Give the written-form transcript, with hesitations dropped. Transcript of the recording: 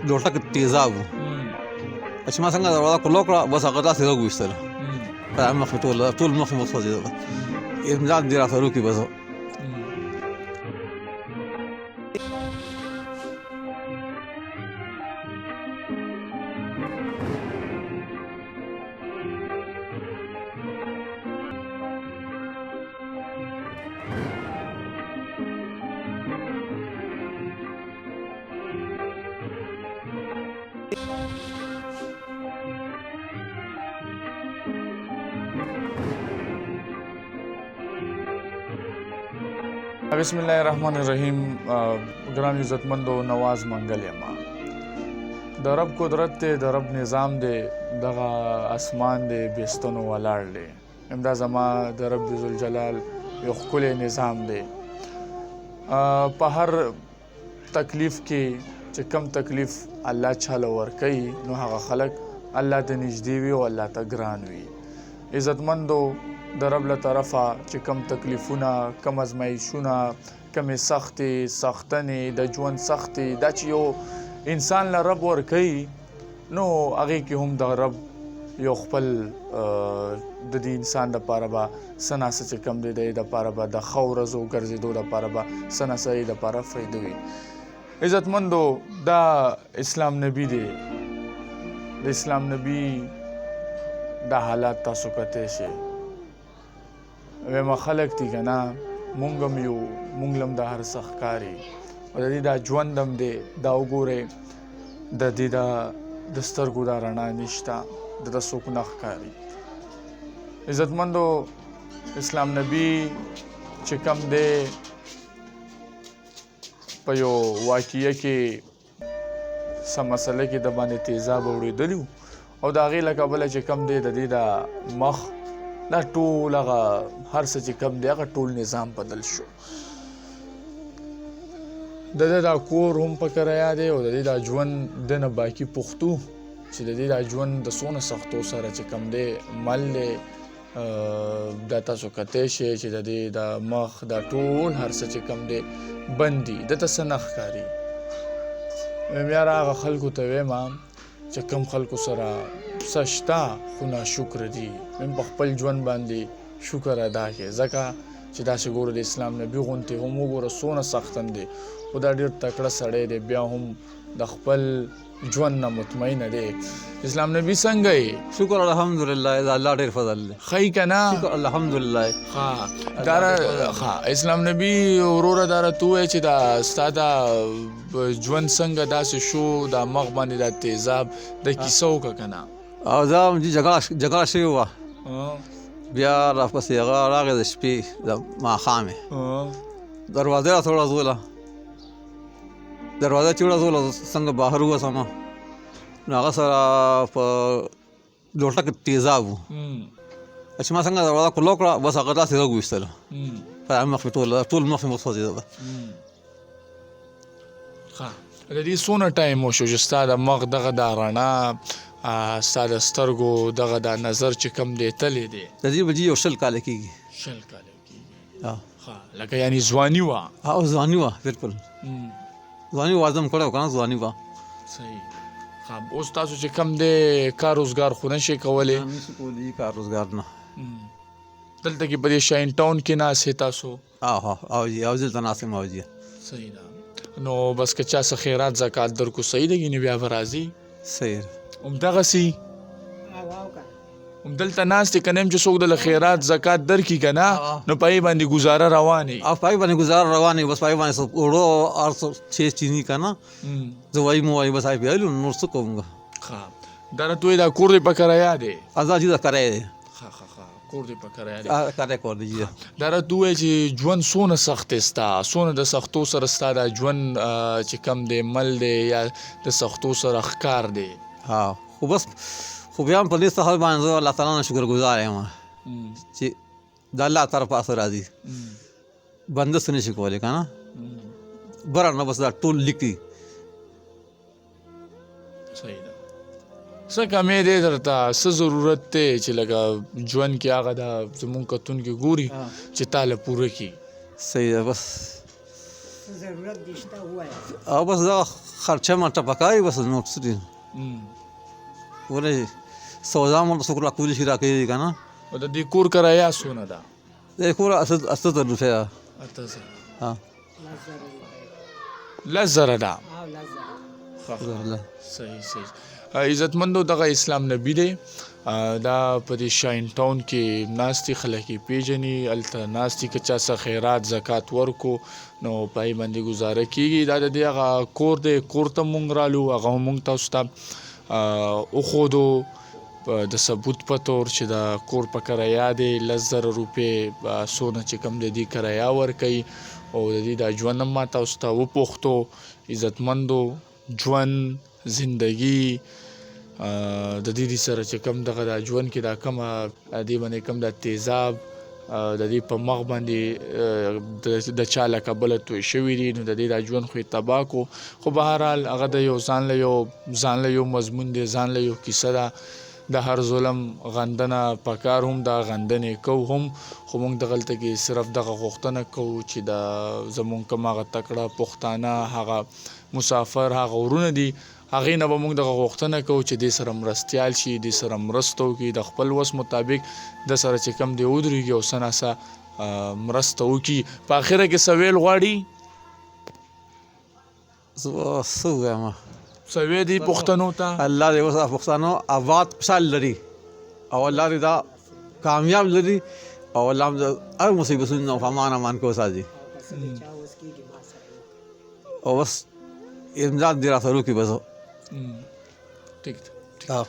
لوټه کې تیزاب و چې ما څنګه دروازه کلو کړه بس هغه داسې راوویستله په مخ مې ټول مخ مې وسوځېده امداد دې راته وکړي بس بسم الله الرحمن الرحیم. ګران عزتمندو نواز منګل یم. د رب قدرت دی، د رب نظام دی، دغه اسمان دی بېستنو ولاړ دی. همدا زما د رب ذوالجلال یو ښکلی نظام دی. په هر تکلیف کې چې کم تکلیف الله چاله ورکوي نو هغه خلک الله ته نږدې وي او الله ته ګران وي. عزتمندو د رب له طرفه چې کم تکلیفونه، کم ازمایښونه، کمې سختنې د ژوند سختې دا چې یو انسان له رب ورکوي نو هغې کې هم د رب یو خپل د دې انسان دپاره به څه ناڅه چې کم دی د یې دپاره به د ښه ورځو ګرځېدو دپاره به څه ناڅه یې دپاره فایده وي. عزتمندو دا اسلام نبي دی. د اسلام نبي دا حالات تاسو کتی شئ. ویمه خلک دي که نه مونږ هم یو مونږ له هم دا هر څه ښکاري او د دې دا ژوند هم دی دا وګورئ د دې د سترګو دا رڼا نشته دته څوک نه ښکاري. عزتمندو اسلام نبي چې کم دی په یو واقعه کې څه مسله کې د باندې تیزاب اورېدلي او د هغې له کبله چې کم دی د دې د مخ دا ټول هغه هر څه چې کم دی هغه ټول نظام بدل شو. د ده دا کور هم په کرایه دی او د دې دا ژوند د نه باقي پښتو چې د دې دا ژوند د څونه سختو سره چې کم دی مل دی دا تاسو کتی شئ چې د دې دا مخ دا ټول هر څه چې کم دی بند دي دته څه نه ښکاري. ویم یاره هغه خلکو ته ویمه چې کم خلکو سره څه شته خو ناشکره دي ویم په خپل ژوند باندې شکر ادا کړې ځکه چې داسې ګوره د اسلام نبي غوندې هم وګوره څونه سخت هم دی خو دا ډېر تکړه سړی دی بیا هم د خپل ژوند نه مطمئنه دی. اسلام نبي څنګه یې؟ شکر الحمدلله د الله ډېر فضل دی. ښایي که نه؟ شکر الحمدلله. اسلام نبي وروره دا راته ووایه چې دا ستا دا ژوند څنګه داسې شو دا مخ باندې دا تیزاب د کیسه وکړه که نه؟ او دا جګړه شوې وه بیا راپسې هغه راغی د شپې د ماښامې دروازه راته وړزوله دروازه چې وړزوله څنګه بهر ووتمه نو هغه سره په لوټه کې تیزاب و چې ما څنګه دروازه کلو کړه بس هغه داسې راوویستله په مخ مې ټول مخ مې وسوځېده. د دې څونه ټایم وشو چې ستا د مخ دغه دا رڼا ستا د سترګو دغه دا نظر چې کم دی تللی دی؟ د دې به یو 20 کاله کېږي. 20 کاله کېږي. لکه یعنې ځواني وه؟ او ځواني وه بالکل ځواني واده م کړی و که نه ځواني وه. صحیح. اوس تاسو چې کم دی کار روزګار خو نه شئ کولی؟ نشي کولی کار روزګار نه. دلته کې په دې شاین ټاون کې ناست تاسو؟ او دلته ناست یم. صحیح ده. نو بس که چا څه خیرات زکات درکو صحیح ده ګینې بیا به راځي؟ صحیح. همدغسې همدلته ناست دی که نه یم چې څوک دله خیرات زکات درکړي که نه نو په هغې باندې ګزاره روانې او په هغې باندې ګزاره روانې بس په هغې باندې اوړه هر څه چیز چیني که نه زه وایي مو وایي بس هغې پیالو نور څه کوم. دا راته وایي دا کور دی په کرایه دی؟ ازادي د کرایه دی. کور دی په کرایه دی. کرایه کور دی. دا راته ووایه چې ژوند څونه سخت دی ستا څونه د سختو سره ستا دا ژوند چې کم دی مل دی یا د سختو سره ښکار دی؟ خو بس خو بیا هم په دې سهال باندې زه الله تعالی نه شکرګزار یم چې د الله طرفه څه راځي بنده څه نشي کولی که نه بره نه بس دا ټول لیکي. صحیح ده. څه کمی دی درته څه ضرورت دی چې لکه ژوند کې هغه دا زمونږ کتونکي ګوري چې تا له پوره کړي؟ صحیح ده. بس ضرورت دې شته ووایه. او بس دغه خرچه ماته پکاري بس نور څه دي ولې سودا مو څوک راکولی شي راکوي که نه او د دې کور کرایه څونه ده؟ د کور 80 روپۍ 8000 ها 10,000 ده. او لزه الله. صحیح عزتمندو دغه اسلام نبی دی دا په دې شاین ټاون کې ناستي خلک یې پیژني هلته ناستي که چا څه خیرات زکات ورکو نو په هغې باندې ګزاره کېږي دا د دې هغه کور دی کور ته مونږ رالو هغه هم مونږ تاسو ته وښودو د ثبوت په طور چې دا کور په کرایه دی 10,000 روپۍ څونه چې کوم د دې کرایه ورکوي او د دې دا ژوند هم ما تاسو ته وپوښتو عزتمندو ژوند زندگی د دې سره چې کوم دغه د ژوند کې دا کومه دې باندې کوم د تیزاب د دې په مخ باندې د چا له کبله توی شوي دي نو د دې دا ژوند خو یې تباه کو خو بهرحال هغه د یو ځان له یو مضمون دی ځان له یو کیسه ده د هر ظلم غندنه پکار هم دا غندنې کوو هم خو موږ دغلته کې صرف دغه غوښتنه کوو چې د زمونږ کوم هغه تکړه پښتانه هغه مسافر هغه ورونه دي هغې نه به موږ دغه غوښتنه کوو چې دې سره مرستیال شي دې سره مرسته وکړي د خپل وس مطابق د سره چې کم دی ودرېږي او څه ناڅه مرسته وکړي په اخره کې څه ویل غواړي څه ووایم څه ویې دي پښتنو ته الله دې اوس پښتانو آباد خوشحال لري او الله دې دا کامیاب لري او الله هم د هر مصیبتونو نه امان کو ساتي پس دې چا اوس کېږي ما سره او بس امداد دې راسره وکړي بس ټیک ده ها